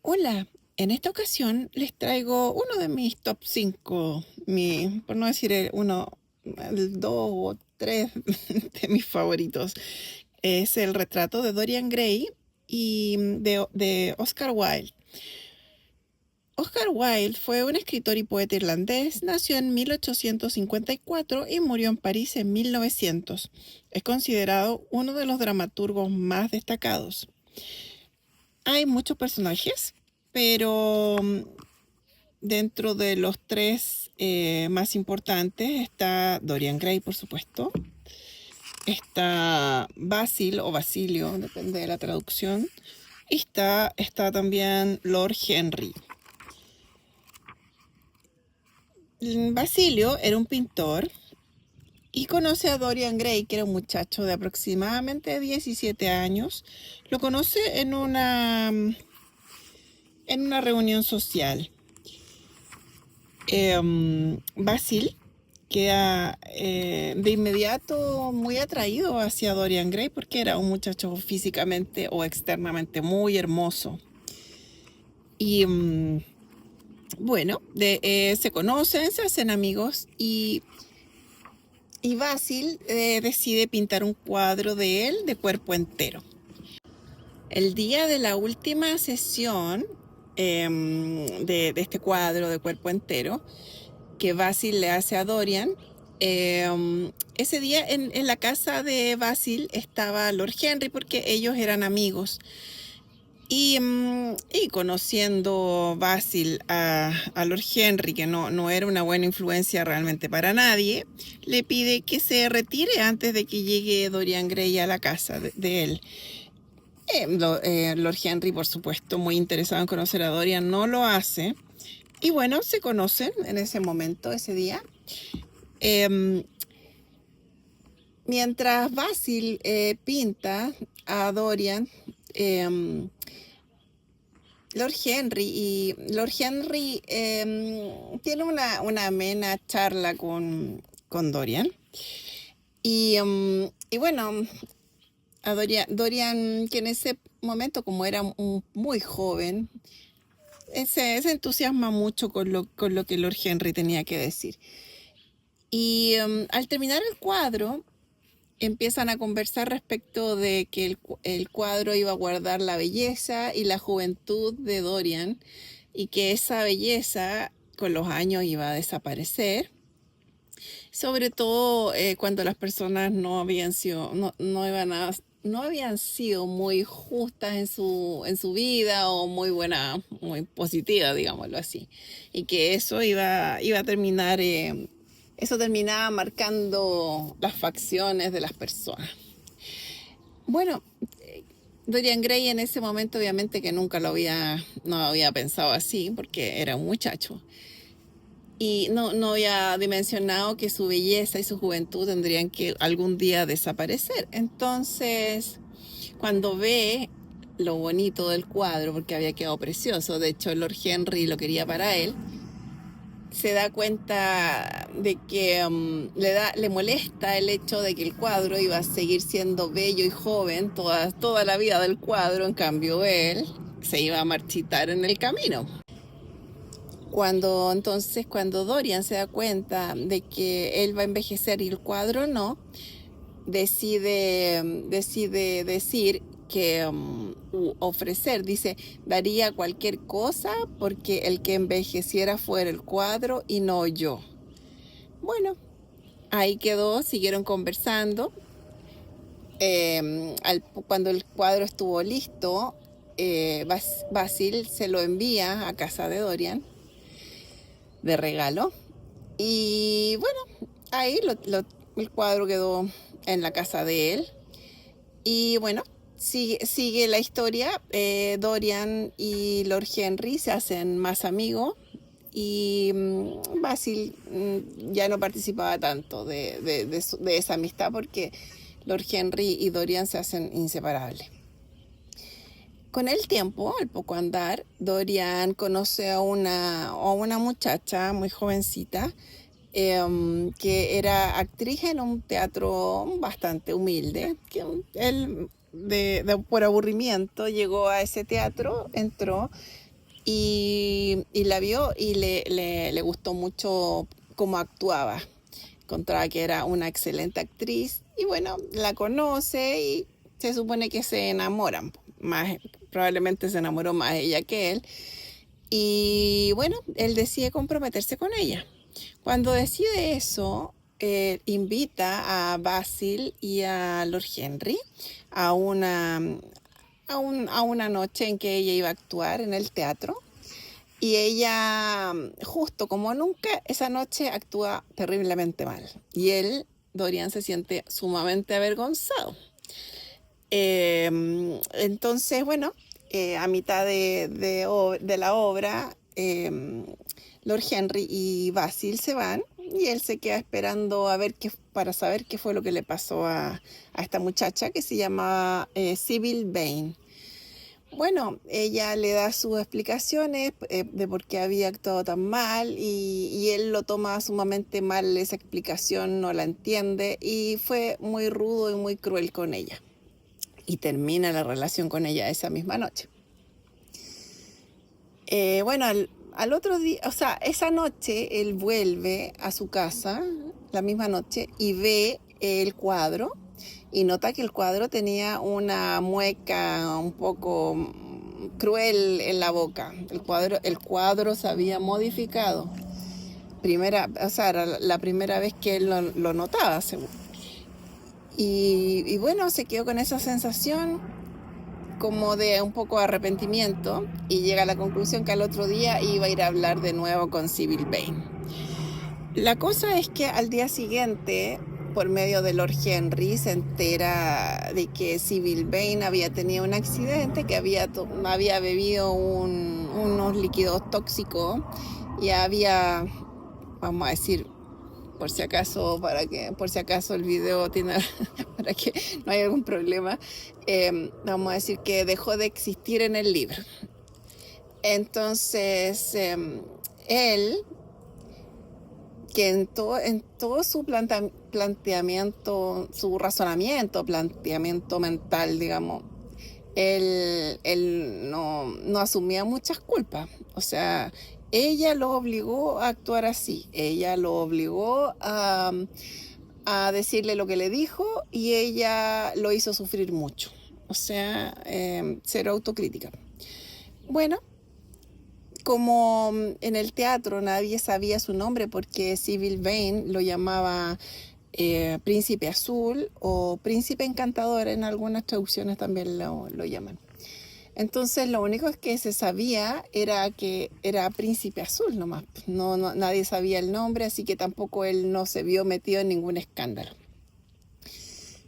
Hola, en esta ocasión les traigo uno de mis top 5, por no decir el 2 o 3 de mis favoritos. Es el retrato de Dorian Gray y de Oscar Wilde. Oscar Wilde fue un escritor y poeta irlandés, nació en 1854 y murió en París en 1900. Es considerado uno de los dramaturgos más destacados. Hay muchos personajes, pero dentro de los tres más importantes está Dorian Gray, por supuesto. Está Basil o Basilio, depende de la traducción. Y está también Lord Henry. Basilio era un pintor y conoce a Dorian Gray, que era un muchacho de aproximadamente 17 años. Lo conoce en una reunión social. Basil queda de inmediato muy atraído hacia Dorian Gray porque era un muchacho físicamente o externamente muy hermoso. Y bueno, se conocen, se hacen amigos y Basil decide pintar un cuadro de él de cuerpo entero. El día de la última sesión de este cuadro de cuerpo entero que Basil le hace a Dorian, ese día en la casa de Basil estaba Lord Henry porque ellos eran amigos. Y conociendo Basil a Lord Henry, que no era una buena influencia realmente para nadie, le pide que se retire antes de que llegue Dorian Gray a la casa de él. Lord Henry, por supuesto, muy interesado en conocer a Dorian, no lo hace. Y bueno, se conocen en ese momento, ese día. Mientras Basil pinta a Dorian, Lord Henry tiene una amena charla con Dorian. Y bueno, a Dorian, que en ese momento, como era muy joven, se entusiasma mucho con lo que Lord Henry tenía que decir. Y al terminar el cuadro, empiezan a conversar respecto de que el cuadro iba a guardar la belleza y la juventud de Dorian y que esa belleza con los años iba a desaparecer, sobre todo cuando las personas no habían sido muy justas en su vida o muy positivas, digámoslo así, y que eso iba a terminar, eso terminaba marcando las facciones de las personas. Bueno, Dorian Gray en ese momento obviamente que nunca no había pensado así porque era un muchacho y no había dimensionado que su belleza y su juventud tendrían que algún día desaparecer. Entonces, cuando ve lo bonito del cuadro, porque había quedado precioso, de hecho Lord Henry lo quería para él, se da cuenta de que le molesta el hecho de que el cuadro iba a seguir siendo bello y joven toda la vida del cuadro, en cambio él se iba a marchitar en el camino. Cuando Dorian se da cuenta de que él va a envejecer y el cuadro no, decide decir que dice, daría cualquier cosa porque el que envejeciera fuera el cuadro y no yo. Bueno, ahí quedó, siguieron conversando. Cuando el cuadro estuvo listo, Basil se lo envía a casa de Dorian de regalo. Y bueno, ahí el cuadro quedó en la casa de él. Y bueno, sigue la historia. Dorian y Lord Henry se hacen más amigos. Y Basil ya no participaba tanto de esa amistad porque Lord Henry y Dorian se hacen inseparables. Con el tiempo, al poco andar, Dorian conoce a una muchacha muy jovencita que era actriz en un teatro bastante humilde, que él por aburrimiento llegó a ese teatro, entró y la vio y le gustó mucho cómo actuaba. Encontraba que era una excelente actriz y bueno, la conoce y se supone que se enamoran. Más, probablemente se enamoró más ella que él. Y bueno, él decide comprometerse con ella. Cuando decide eso, invita a Basil y a Lord Henry a a una noche en que ella iba a actuar en el teatro. Y ella, justo como nunca, esa noche actúa terriblemente mal. Y él, Dorian, se siente sumamente avergonzado. Entonces, bueno, a mitad de la obra, Lord Henry y Basil se van y él se queda esperando a ver para saber qué fue lo que le pasó a esta muchacha que se llama Sybil Vane. Bueno, ella le da sus explicaciones de por qué había actuado tan mal y él lo toma sumamente mal, esa explicación no la entiende y fue muy rudo y muy cruel con ella. Y termina la relación con ella esa misma noche. Bueno, al otro día, o sea, esa noche él vuelve a su casa, la misma noche, y ve el cuadro y nota que el cuadro tenía una mueca un poco cruel en la boca. El cuadro se había modificado. O sea, era la primera vez que él lo notaba, seguro. Y bueno, se quedó con esa sensación como de un poco de arrepentimiento y llega a la conclusión que al otro día iba a ir a hablar de nuevo con Sybil Vane. La cosa es que al día siguiente, por medio de Lord Henry, se entera de que Sybil Vane había tenido un accidente, que había bebido unos líquidos tóxicos y había, vamos a decir, por si acaso, por si acaso el video tiene, para que no haya algún problema, vamos a decir que dejó de existir en el libro. Entonces, él, que en todo su planteamiento, su razonamiento, planteamiento mental, digamos, él no asumía muchas culpas. O sea, ella lo obligó a actuar así, ella lo obligó a decirle lo que le dijo y ella lo hizo sufrir mucho. O sea, cero autocrítica. Bueno, como en el teatro nadie sabía su nombre porque Sybil Vane lo llamaba Príncipe Azul o Príncipe Encantador, en algunas traducciones también lo llaman. Entonces lo único que se sabía era que era Príncipe Azul nomás. Nadie sabía el nombre, así que tampoco él no se vio metido en ningún escándalo.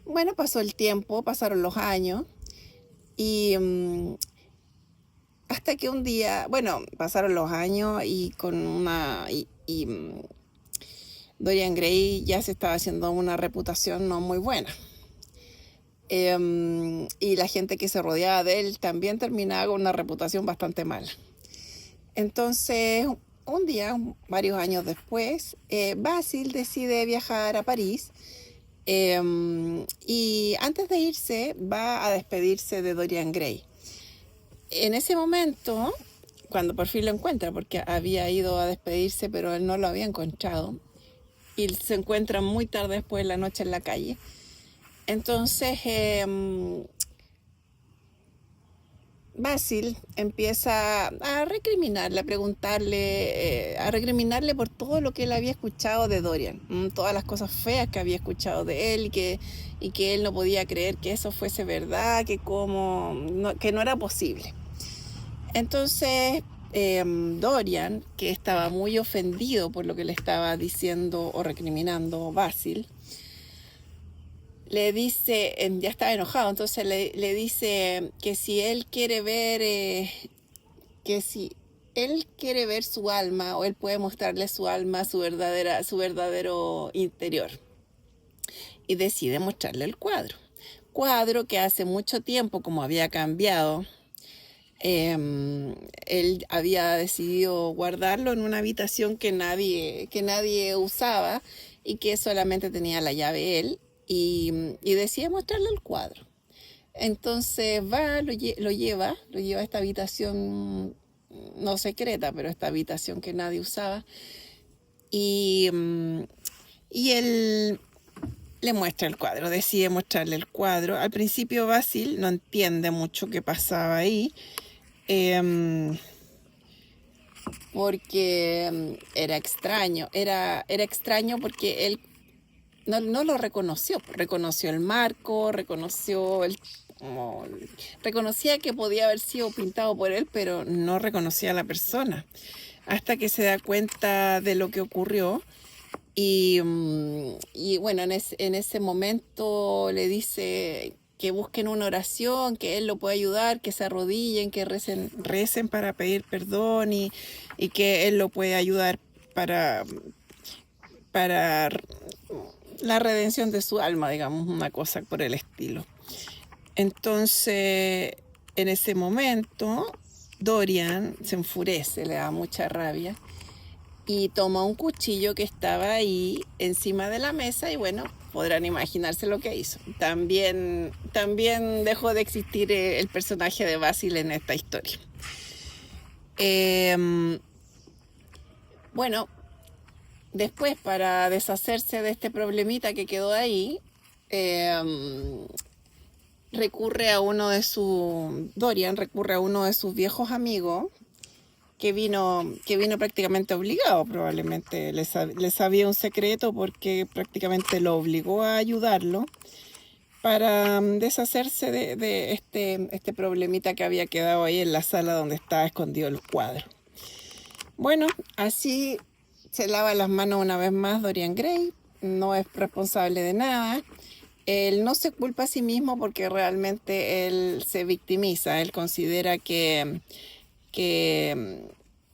Bueno, pasó el tiempo, pasaron los años y hasta que un día, bueno, pasaron los años y Dorian Gray ya se estaba haciendo una reputación no muy buena. Y la gente que se rodeaba de él también terminaba con una reputación bastante mala. Entonces, un día, varios años después, Basil decide viajar a París y antes de irse va a despedirse de Dorian Gray. En ese momento, cuando por fin lo encuentra, porque había ido a despedirse pero él no lo había encontrado y se encuentra muy tarde después de la noche en la calle. Entonces Basil empieza a recriminarle, a preguntarle, a recriminarle por todo lo que él había escuchado de Dorian, todas las cosas feas que había escuchado de él y que él no podía creer que eso fuese verdad, que no era posible. Entonces Dorian, que estaba muy ofendido por lo que le estaba diciendo o recriminando Basil, le dice, ya estaba enojado, entonces le dice que si él quiere ver, su alma, o él puede mostrarle su alma, su verdadero interior. Y decide mostrarle el cuadro. Cuadro que hace mucho tiempo, como había cambiado, él había decidido guardarlo en una habitación que nadie usaba y que solamente tenía la llave él. Y decide mostrarle el cuadro. Entonces lo lleva a esta habitación no secreta, pero esta habitación que nadie usaba. Y, y él le muestra el cuadro, decide mostrarle el cuadro. Al principio Basil no entiende mucho qué pasaba ahí, porque era extraño, era extraño porque él no lo reconoció, reconoció el marco, reconocía que podía haber sido pintado por él, pero no reconocía a la persona, hasta que se da cuenta de lo que ocurrió. Y bueno, en ese momento le dice que busquen una oración, que él lo puede ayudar, que se arrodillen, que recen para pedir perdón y que él lo puede ayudar para la redención de su alma, digamos, una cosa por el estilo. Entonces, en ese momento, Dorian se enfurece, le da mucha rabia y toma un cuchillo que estaba ahí encima de la mesa y bueno, podrán imaginarse lo que hizo. También dejó de existir el personaje de Basil en esta historia. Bueno, después para deshacerse de este problemita que quedó ahí, Dorian recurre a uno de sus viejos amigos que vino prácticamente obligado, probablemente le sabía un secreto porque prácticamente lo obligó a ayudarlo para deshacerse de este problemita que había quedado ahí en la sala donde estaba escondido el cuadro. Bueno, así se lava las manos una vez más Dorian Gray, no es responsable de nada. Él no se culpa a sí mismo porque realmente él se victimiza, él considera que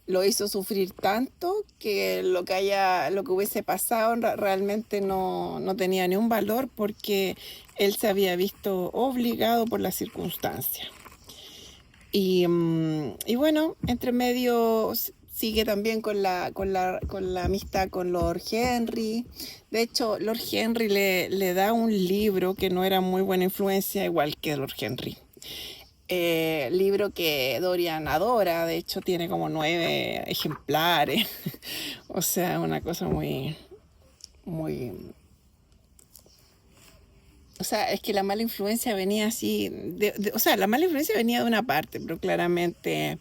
lo hizo sufrir tanto que lo que hubiese pasado realmente no tenía ni un valor porque él se había visto obligado por las circunstancias. Y bueno, entre medio sigue también con la amistad con Lord Henry. De hecho, Lord Henry le da un libro que no era muy buena influencia, igual que Lord Henry. Libro que Dorian adora, de hecho tiene como 9 ejemplares. O sea, una cosa muy... O sea, es que la mala influencia venía así, o sea, la mala influencia venía de una parte, pero claramente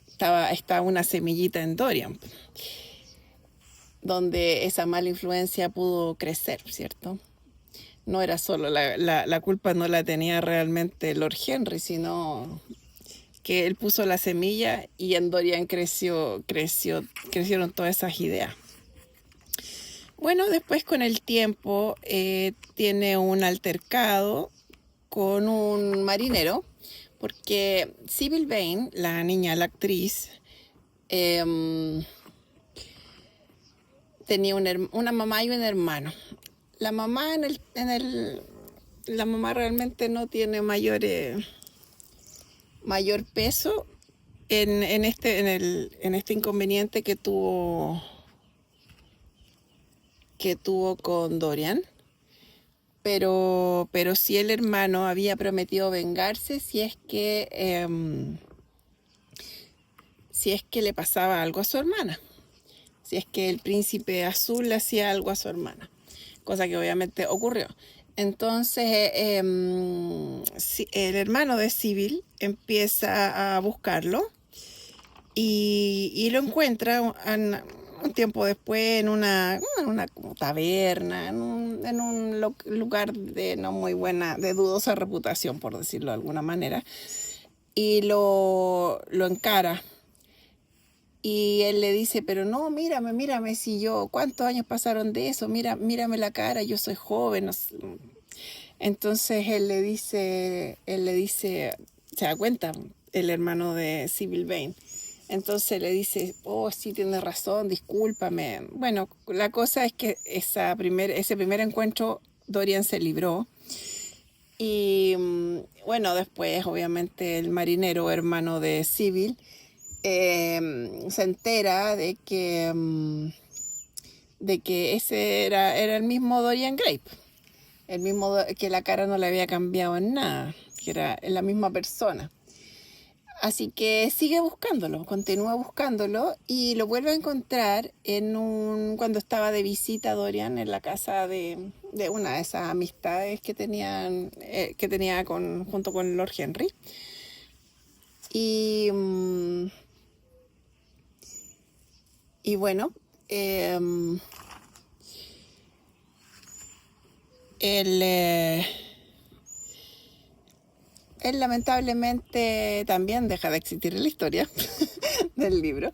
estaba una semillita en Dorian, donde esa mala influencia pudo crecer, ¿cierto? No era solo, la culpa no la tenía realmente Lord Henry, sino que él puso la semilla y en Dorian crecieron todas esas ideas. Bueno, después con el tiempo tiene un altercado con un marinero, porque Sybil Vane, la niña, la actriz, tenía una mamá y un hermano. La mamá la mamá realmente no tiene mayor peso en este inconveniente que tuvo con Dorian, pero sí el hermano había prometido vengarse si es que le pasaba algo a su hermana, si es que el príncipe azul le hacía algo a su hermana, cosa que obviamente ocurrió. Entonces el hermano de Sybil empieza a buscarlo y lo encuentra un tiempo después en una taberna, en un lugar de no muy buena, de dudosa reputación, por decirlo de alguna manera, y lo encara. Y él le dice, pero no, mírame, si ¿cuántos años pasaron de eso? Mírame la cara, yo soy joven. No sé. Entonces él le dice, se da cuenta, el hermano de Sybil Vane. Entonces le dice, oh, sí, tienes razón, discúlpame. Bueno, la cosa es que ese primer encuentro Dorian se libró. Y bueno, después obviamente el marinero, hermano de Sybil, se entera de que ese era el mismo Dorian Gray, el mismo que la cara no le había cambiado en nada, que era la misma persona. Así que sigue buscándolo, continúa buscándolo y lo vuelve a encontrar cuando estaba de visita Dorian en la casa de una de esas amistades que tenía junto con Lord Henry. Y, y bueno, él, él lamentablemente también deja de existir en la historia del libro,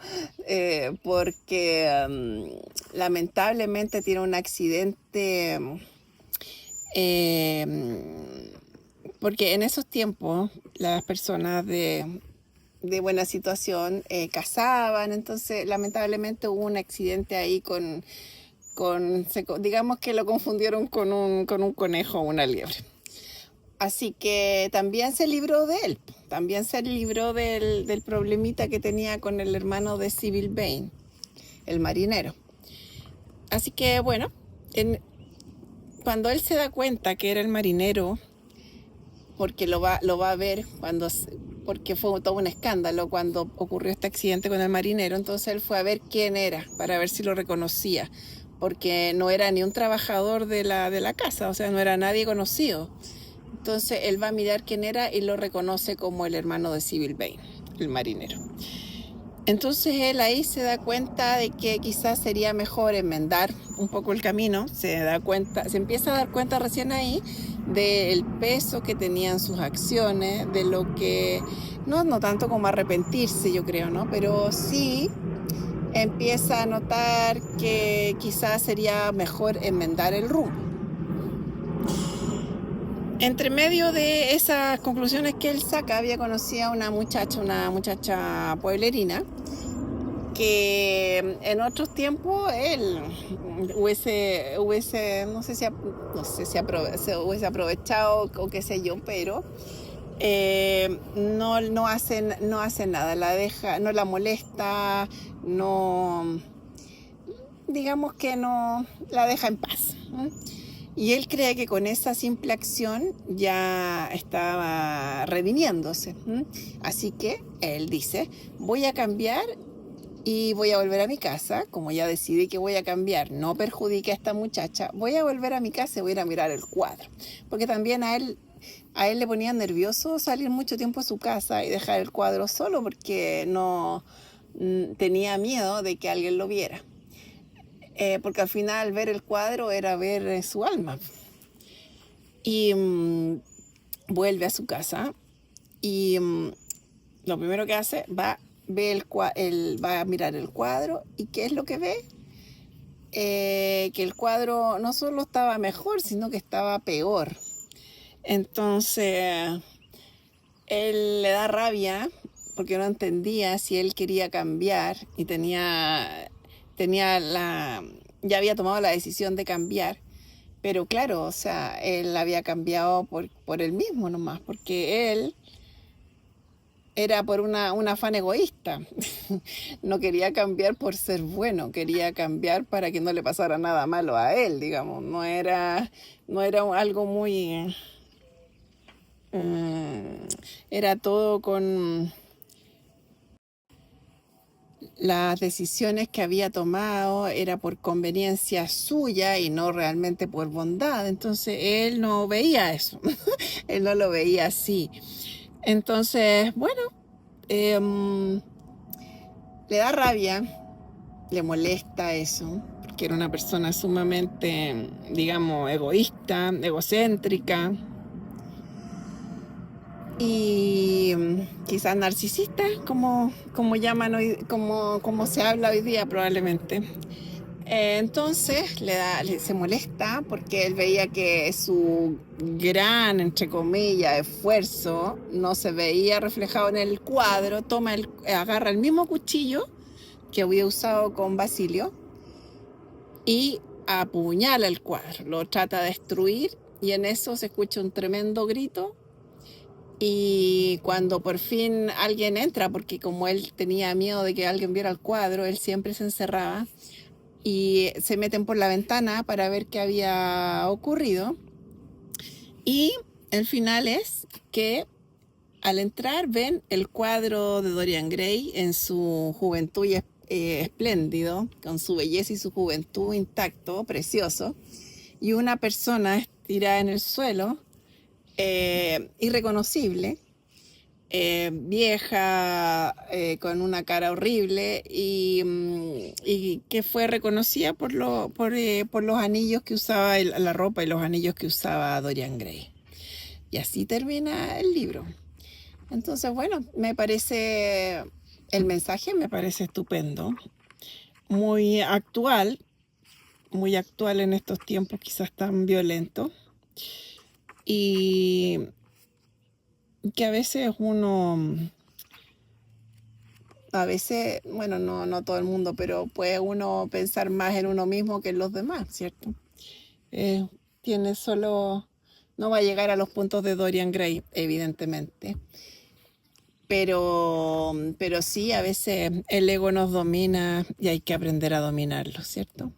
porque lamentablemente tiene un accidente, porque en esos tiempos las personas de buena situación cazaban, entonces lamentablemente hubo un accidente ahí digamos que lo confundieron con un conejo o una liebre. Así que también se libró de él, también se libró del problemita que tenía con el hermano de Sybil Vane, el marinero. Así que bueno, cuando él se da cuenta que era el marinero, porque lo va a ver porque fue todo un escándalo cuando ocurrió este accidente con el marinero, entonces él fue a ver quién era, para ver si lo reconocía, porque no era ni un trabajador de la casa, o sea, no era nadie conocido. Entonces él va a mirar quién era y lo reconoce como el hermano de Sybil Vane, el marinero. Entonces él ahí se da cuenta de que quizás sería mejor enmendar un poco el camino, se empieza a dar cuenta recién ahí del peso que tenían sus acciones, de lo que, no tanto como arrepentirse yo creo, ¿no? Pero sí empieza a notar que quizás sería mejor enmendar el rumbo. Entre medio de esas conclusiones que él saca, había conocido a una muchacha pueblerina, que en otros tiempos él no sé si se hubiese aprovechado o qué sé yo, pero no hace nada, la deja, no la molesta, no, digamos que no la deja en paz. Y él cree que con esa simple acción ya estaba redimiéndose. Así que él dice, voy a cambiar y voy a volver a mi casa. Como ya decidí que voy a cambiar, no perjudique a esta muchacha, voy a volver a mi casa y voy a ir a mirar el cuadro. Porque también a él le ponía nervioso salir mucho tiempo a su casa y dejar el cuadro solo porque no tenía miedo de que alguien lo viera. Porque al final ver el cuadro era ver su alma. Y vuelve a su casa y lo primero que hace, va a mirar el cuadro. ¿Y qué es lo que ve? Que el cuadro no solo estaba mejor, sino que estaba peor. Entonces, él le da rabia porque no entendía si él quería cambiar y ya había tomado la decisión de cambiar, pero claro, o sea, él había cambiado por él mismo nomás, porque él era por un afán egoísta. No quería cambiar por ser bueno, quería cambiar para que no le pasara nada malo a él, digamos. No era algo muy... era todo con las decisiones que había tomado, era por conveniencia suya y no realmente por bondad. Entonces él no veía eso, él no lo veía así. Entonces, bueno, le da rabia, le molesta eso, porque era una persona sumamente, digamos, egoísta, egocéntrica y quizás narcisista, como llaman hoy, como se habla hoy día probablemente. Entonces se molesta porque él veía que su gran, entre comillas, esfuerzo no se veía reflejado en el cuadro. Agarra el mismo cuchillo que había usado con Basilio y apuñala el cuadro, lo trata de destruir y en eso se escucha un tremendo grito. Y cuando por fin alguien entra, porque como él tenía miedo de que alguien viera el cuadro, él siempre se encerraba y se meten por la ventana para ver qué había ocurrido. Y el final es que Al entrar ven el cuadro de Dorian Gray en su juventud y espléndido, con su belleza y su juventud intacto, precioso, y una persona estirada en el suelo, irreconocible, vieja, con una cara horrible y que fue reconocida por los anillos que usaba, la ropa y los anillos que usaba Dorian Gray. Y así termina el libro. Entonces, bueno, el mensaje me parece estupendo, muy actual en estos tiempos quizás tan violentos, y que bueno, no todo el mundo, pero puede uno pensar más en uno mismo que en los demás, ¿cierto? Eh, tiene solo, no va a llegar a los puntos de Dorian Gray, evidentemente, pero sí, a veces el ego nos domina y hay que aprender a dominarlo, ¿cierto?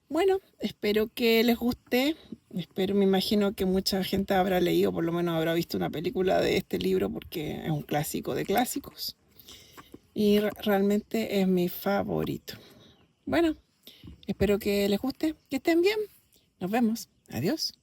Bueno, espero que les guste. Me imagino que mucha gente habrá leído, por lo menos habrá visto una película de este libro porque es un clásico de clásicos. Y realmente es mi favorito. Bueno, espero que les guste, que estén bien. Nos vemos. Adiós.